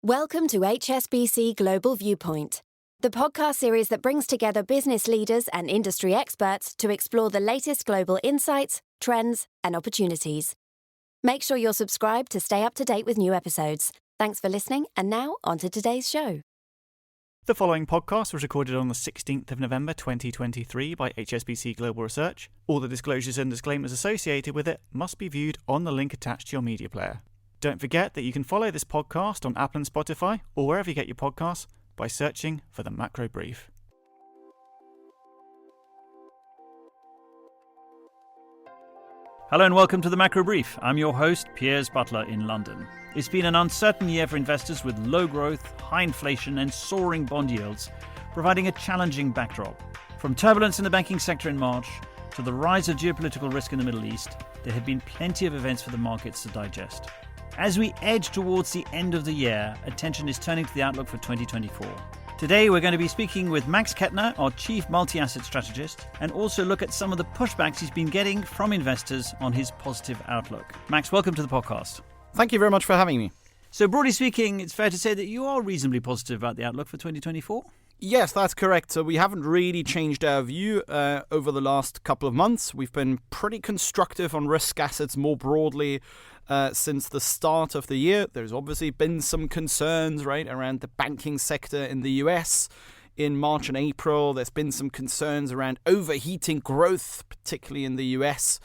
Welcome to HSBC Global Viewpoint, the podcast series that brings together business leaders and industry experts to explore the latest global insights, trends, and opportunities. Make sure you're subscribed to stay up to date with new episodes. Thanks for listening, and now on to today's show. The following podcast was recorded on the 16th of November 2023 by HSBC Global Research. All the disclosures and disclaimers associated with it must be viewed on the link attached to your media player. Don't forget that you can follow this podcast on Apple and Spotify or wherever you get your podcasts by searching for the Macro Brief. Hello and welcome to the Macro Brief. I'm your host, Piers Butler in London. It's been an uncertain year for investors with low growth, high inflation and soaring bond yields, providing a challenging backdrop. From turbulence in the banking sector in March to the rise of geopolitical risk in the Middle East, there have been plenty of events for the markets to digest. As we edge towards the end of the year, attention is turning to the outlook for 2024. Today, we're going to be speaking with Max Kettner, our Chief Multi-Asset Strategist, and also look at some of the pushbacks he's been getting from investors on his positive outlook. Max, welcome to the podcast. Thank you very much for having me. So broadly speaking, it's fair to say that you are reasonably positive about the outlook for 2024? Yes, that's correct. So we haven't really changed our view over the last couple of months. We've been pretty constructive on risk assets more broadly since the start of the year. There's obviously been some concerns, right, around the banking sector in the US in March and April. There's been some concerns around overheating growth, particularly in the US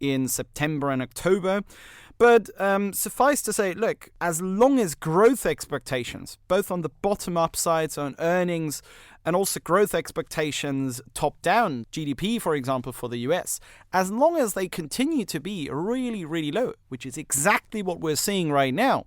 in September and October. But suffice to say, look, as long as growth expectations, both on the bottom-up side, so on earnings, and also growth expectations top-down, GDP, for example, for the US, as long as they continue to be really, really low, which is exactly what we're seeing right now,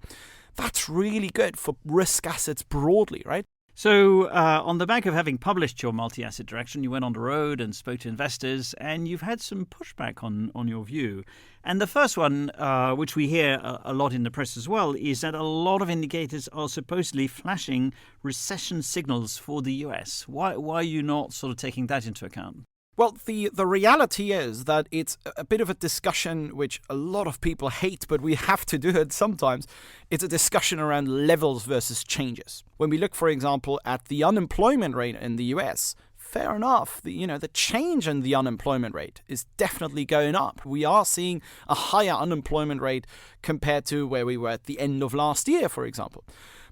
that's really good for risk assets broadly, right? So on the back of having published your multi-asset direction, you went on the road and spoke to investors, and you've had some pushback on your view. And the first one, which we hear a lot in the press as well, is that a lot of indicators are supposedly flashing recession signals for the US. Why are you not sort of taking that into account? Well, the reality is that it's a bit of a discussion which a lot of people hate, but we have to do it sometimes. It's a discussion around levels versus changes. When we look, for example, at the unemployment rate in the US, fair enough, the change in the unemployment rate is definitely going up. We are seeing a higher unemployment rate compared to where we were at the end of last year, for example.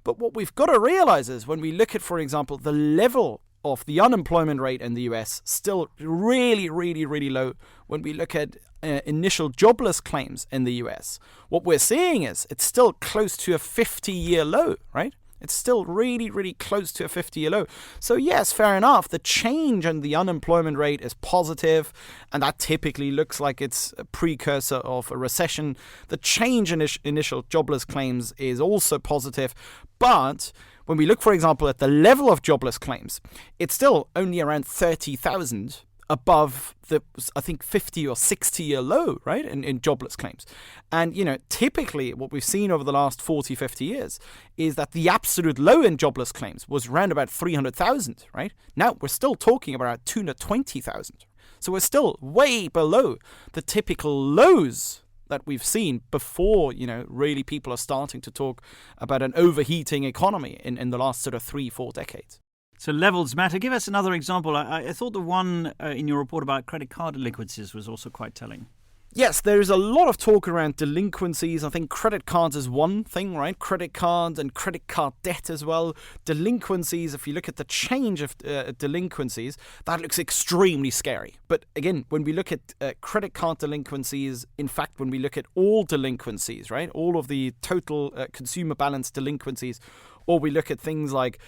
But what we've got to realize is when we look at, for example, the level of the unemployment rate in the US, still really, really, really low. When we look at initial jobless claims in the US, what we're seeing is it's still close to a 50-year low, right? It's still really, really close to a 50-year low. So yes, fair enough, the change in the unemployment rate is positive, and that typically looks like it's a precursor of a recession. The change in initial jobless claims is also positive, but when we look, for example, at the level of jobless claims, it's still only around 30,000 above the, I think, 50 or 60-year low, right, in jobless claims. And, typically what we've seen over the last 40, 50 years is that the absolute low in jobless claims was around about 300,000, right? Now we're still talking about 220,000. So we're still way below the typical lows that we've seen before, really people are starting to talk about an overheating economy in the last sort of 3-4 decades. So levels matter. Give us another example. I thought the one in your report about credit card delinquencies was also quite telling. Yes, there is a lot of talk around delinquencies. I think credit cards is one thing, right? Credit cards and credit card debt as well. Delinquencies, if you look at the change of delinquencies, that looks extremely scary. But again, when we look at credit card delinquencies, in fact, when we look at all delinquencies, right? All of the total consumer balance delinquencies, or we look at things like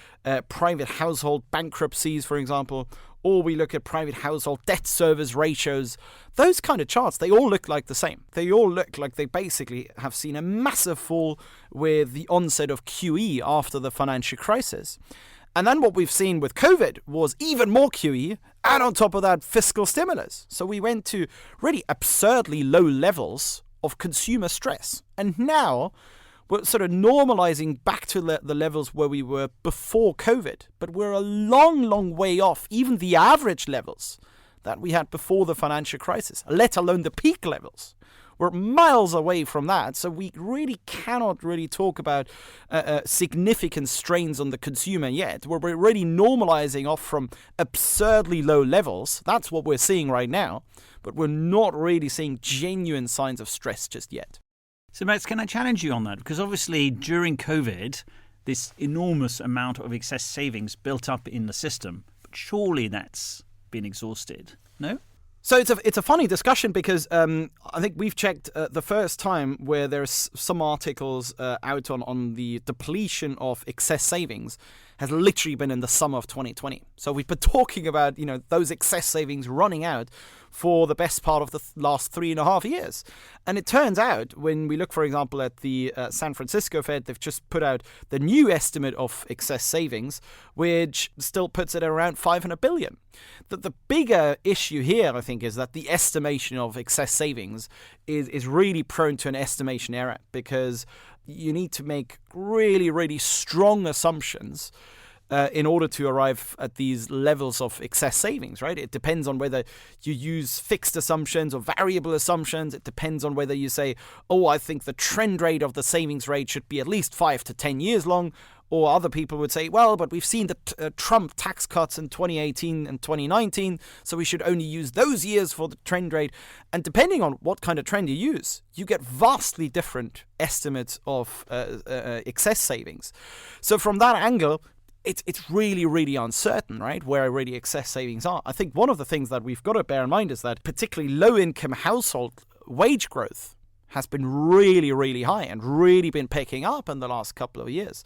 private household bankruptcies, for example, or we look at private household debt service ratios, those kind of charts, they all look like the same. They all look like they basically have seen a massive fall with the onset of QE after the financial crisis. And then what we've seen with COVID was even more QE, and on top of that, fiscal stimulus. So we went to really absurdly low levels of consumer stress. And now we're sort of normalizing back to the levels where we were before COVID. But we're a long, long way off even the average levels that we had before the financial crisis, let alone the peak levels. We're miles away from that. So we really cannot really talk about significant strains on the consumer yet. We're already normalizing off from absurdly low levels. That's what we're seeing right now. But we're not really seeing genuine signs of stress just yet. So, Max, can I challenge you on that? Because obviously during COVID, this enormous amount of excess savings built up in the system, but surely that's been exhausted, no? So it's a funny discussion because I think we've checked the first time where there's some articles out on the depletion of excess savings has literally been in the summer of 2020. So we've been talking about, those excess savings running out for the best part of the last 3.5 years. And it turns out when we look, for example, at the San Francisco Fed, they've just put out the new estimate of excess savings, which still puts it at around 500 billion. The bigger issue here, I think, is that the estimation of excess savings is really prone to an estimation error because you need to make really, really strong assumptions in order to arrive at these levels of excess savings, right? It depends on whether you use fixed assumptions or variable assumptions. It depends on whether you say, I think the trend rate of the savings rate should be at least 5 to 10 years long. Or other people would say, but we've seen the Trump tax cuts in 2018 and 2019, so we should only use those years for the trend rate. And depending on what kind of trend you use, you get vastly different estimates of excess savings. So from that angle, it's really, really uncertain, right, where really excess savings are. I think one of the things that we've got to bear in mind is that particularly low-income household wage growth has been really, really high and really been picking up in the last couple of years.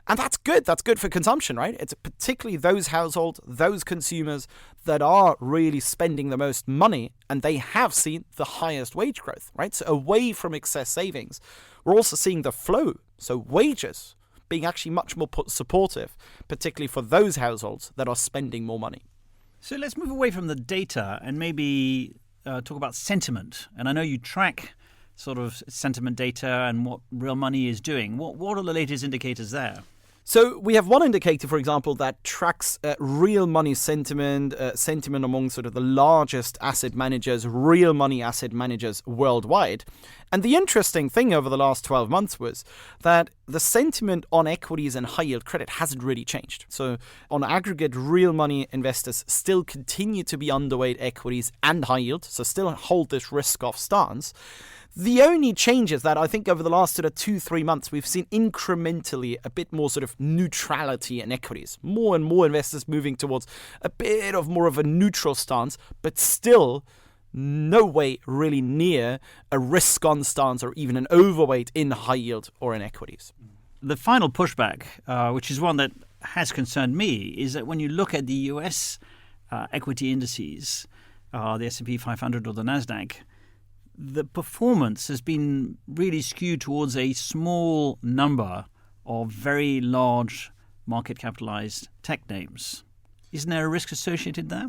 And that's good. That's good for consumption, right? It's particularly those households, those consumers that are really spending the most money, and they have seen the highest wage growth, right? So away from excess savings, we're also seeing the flow. So wages being actually much more supportive, particularly for those households that are spending more money. So let's move away from the data and maybe talk about sentiment. And I know you track sort of sentiment data and what real money is doing. What are the latest indicators there? So we have one indicator, for example, that tracks real money sentiment among sort of the largest asset managers, real money asset managers worldwide. And the interesting thing over the last 12 months was that the sentiment on equities and high yield credit hasn't really changed. So on aggregate, real money investors still continue to be underweight equities and high yield, so still hold this risk-off stance. The only changes that I think over the last sort of 2-3 months, we've seen incrementally a bit more sort of neutrality in equities. More and more investors moving towards a bit of more of a neutral stance, but still no way really near a risk-on stance or even an overweight in high yield or in equities. The final pushback, which is one that has concerned me, is that when you look at the US equity indices, the S&P 500 or the NASDAQ, the performance has been really skewed towards a small number of very large market capitalized tech names. Isn't there a risk associated there?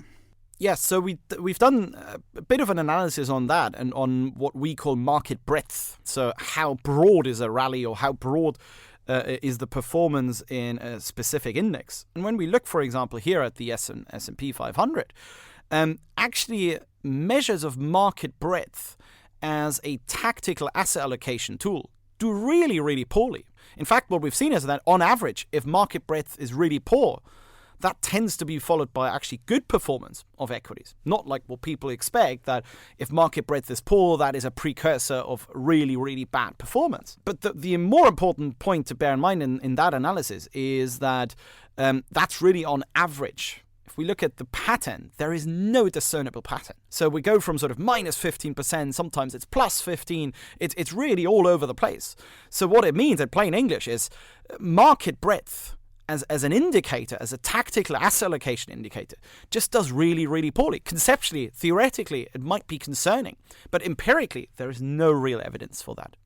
Yes, so we've done a bit of an analysis on that and on what we call market breadth. So how broad is a rally or how broad is the performance in a specific index. And when we look, for example, here at the S&P 500, actually measures of market breadth as a tactical asset allocation tool do really, really poorly. In fact, what we've seen is that on average, if market breadth is really poor, that tends to be followed by actually good performance of equities. Not like what people expect, that if market breadth is poor, that is a precursor of really, really bad performance. But the more important point to bear in mind in that analysis is that that's really on average. If we look at the pattern, there is no discernible pattern. So we go from sort of minus 15%, sometimes it's plus 15%. It's really all over the place. So what it means in plain English is market breadth as an indicator, as a tactical asset allocation indicator, just does really, really poorly. Conceptually, theoretically, it might be concerning, but empirically, there is no real evidence for that.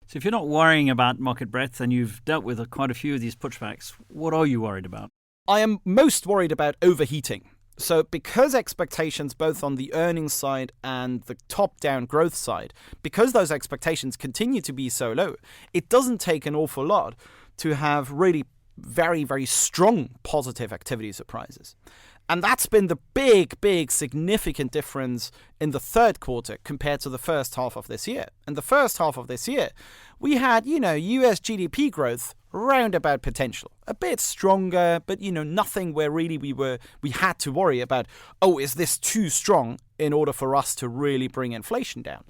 So if you're not worrying about market breadth and you've dealt with quite a few of these pushbacks, what are you worried about? I am most worried about overheating. So because expectations both on the earnings side and the top-down growth side, because those expectations continue to be so low, it doesn't take an awful lot to have really very, very strong positive activity surprises. And that's been the big, significant difference in the third quarter compared to the first half of this year. In the first half of this year, we had, US GDP growth round about potential. A bit stronger, but, nothing where really we had to worry about, is this too strong in order for us to really bring inflation down?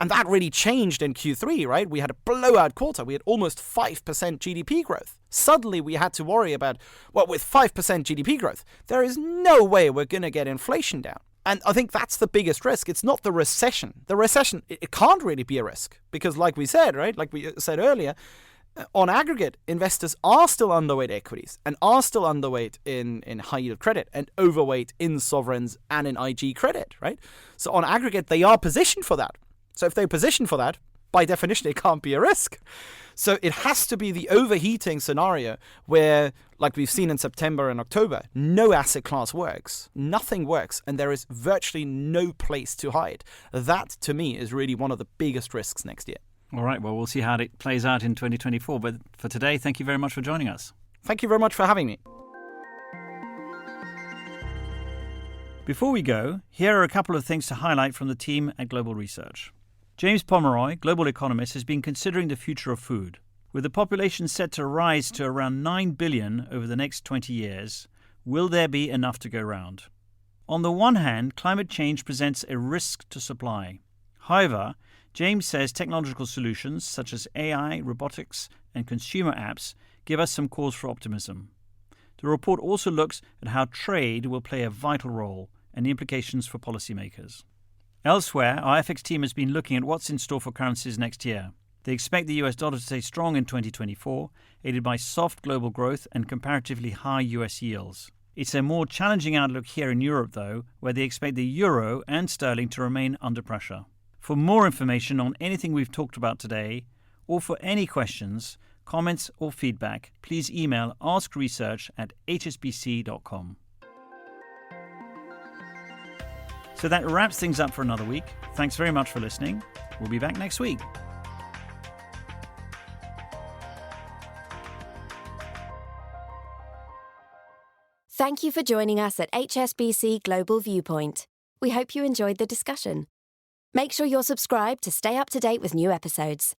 And that really changed in Q3, right? We had a blowout quarter. We had almost 5% GDP growth. Suddenly we had to worry about, with 5% GDP growth, there is no way we're going to get inflation down. And I think that's the biggest risk. It's not the recession. The recession, it can't really be a risk because like we said, right? Like we said earlier, on aggregate, investors are still underweight equities and are still underweight in high yield credit and overweight in sovereigns and in IG credit, right? So on aggregate, they are positioned for that. So if they're positioned for that, by definition, it can't be a risk. So it has to be the overheating scenario where, like we've seen in September and October, no asset class works. Nothing works, and there is virtually no place to hide. That, to me, is really one of the biggest risks next year. All right, well, we'll see how it plays out in 2024. But for today, thank you very much for joining us. Thank you very much for having me. Before we go, here are a couple of things to highlight from the team at Global Research. James Pomeroy, global economist, has been considering the future of food. With the population set to rise to around 9 billion over the next 20 years, will there be enough to go round? On the one hand, climate change presents a risk to supply. However, James says technological solutions such as AI, robotics, and consumer apps give us some cause for optimism. The report also looks at how trade will play a vital role and the implications for policymakers. Elsewhere, our FX team has been looking at what's in store for currencies next year. They expect the US dollar to stay strong in 2024, aided by soft global growth and comparatively high US yields. It's a more challenging outlook here in Europe, though, where they expect the euro and sterling to remain under pressure. For more information on anything we've talked about today, or for any questions, comments or feedback, please email askresearch@hsbc.com. So that wraps things up for another week. Thanks very much for listening. We'll be back next week. Thank you for joining us at HSBC Global Viewpoint. We hope you enjoyed the discussion. Make sure you're subscribed to stay up to date with new episodes.